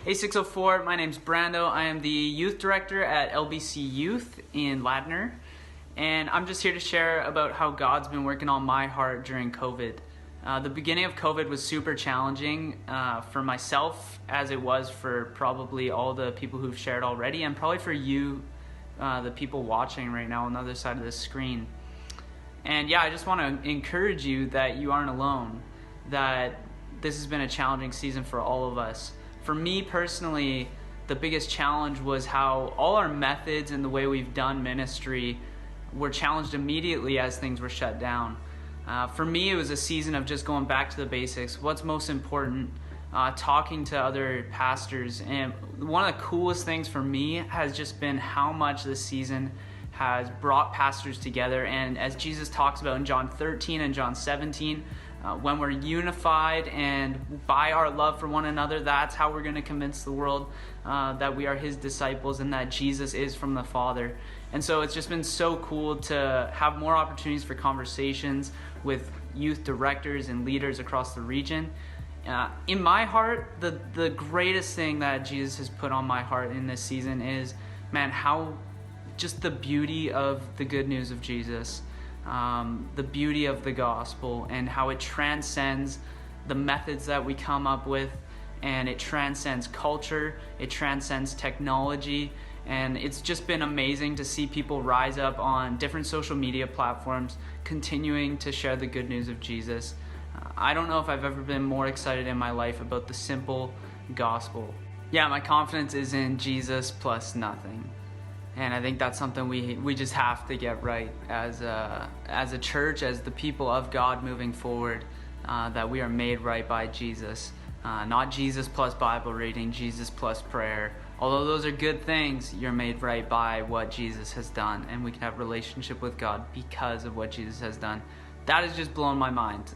Hey 604, my name's Brando. I am the youth director at LBC Youth in Ladner, and I'm just here to share about how God's been working on my heart during COVID. The beginning of COVID was super challenging for myself, as it was for probably all the people who've shared already, and probably for you, the people watching right now on the other side of the screen. And yeah, I just want to encourage you that you aren't alone, that this has been a challenging season for all of us. For me personally, the biggest challenge was how all our methods and the way we've done ministry were challenged immediately as things were shut down. For me, it was a season of just going back to the basics. What's most important? Talking to other pastors. And one of the coolest things for me has just been how much this season has brought pastors together. And as Jesus talks about in John 13 and John 17, when we're unified and by our love for one another, that's how we're going to convince the world that we are his disciples and that Jesus is from the Father. And so it's just been so cool to have more opportunities for conversations with youth directors and leaders across the region. In my heart, the greatest thing that Jesus has put on my heart in this season is, man, how just the beauty of the good news of Jesus. The beauty of the gospel and how it transcends the methods that we come up with, and it transcends culture, it transcends technology, and it's just been amazing to see people rise up on different social media platforms continuing to share the good news of Jesus. I don't know if I've ever been more excited in my life about the simple gospel. Yeah, my confidence is in Jesus plus nothing. And I think that's something we just have to get right as a church, as the people of God moving forward, that we are made right by Jesus. Not Jesus plus Bible reading, Jesus plus prayer. Although those are good things, you're made right by what Jesus has done. And we can have a relationship with God because of what Jesus has done. That has just blown my mind.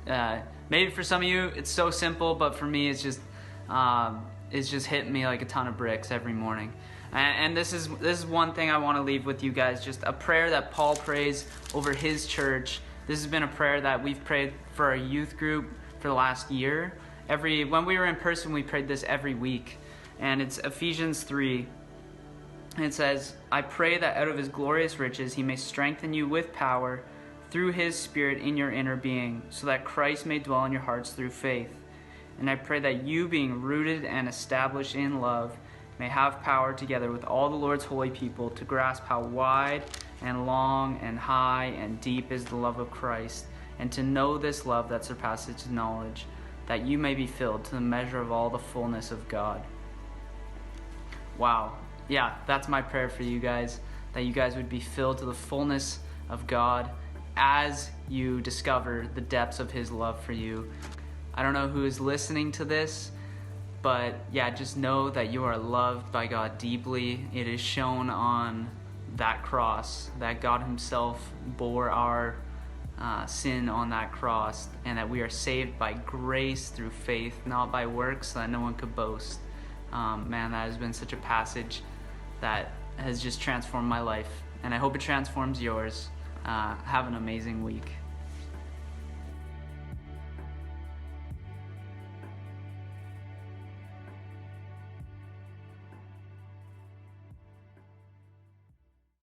Maybe for some of you it's so simple, but for me it's just hitting me like a ton of bricks every morning. And this is one thing I want to leave with you guys, just a prayer that Paul prays over his church. This has been a prayer that we've prayed for our youth group for the last year. When we were in person, we prayed this every week. And it's Ephesians 3. And it says, "I pray that out of his glorious riches he may strengthen you with power through his Spirit in your inner being, so that Christ may dwell in your hearts through faith. And I pray that you, being rooted and established in love, may have power together with all the Lord's holy people to grasp how wide and long and high and deep is the love of Christ, and to know this love that surpasses knowledge, that you may be filled to the measure of all the fullness of God." Wow. Yeah, that's my prayer for you guys, that you guys would be filled to the fullness of God as you discover the depths of his love for you. I don't know who is listening to this, but yeah, just know that you are loved by God deeply. It is shown on that cross, that God himself bore our sin on that cross, and that we are saved by grace through faith, not by works, so that no one could boast. Man, that has been such a passage that has just transformed my life, and I hope it transforms yours. Have an amazing week.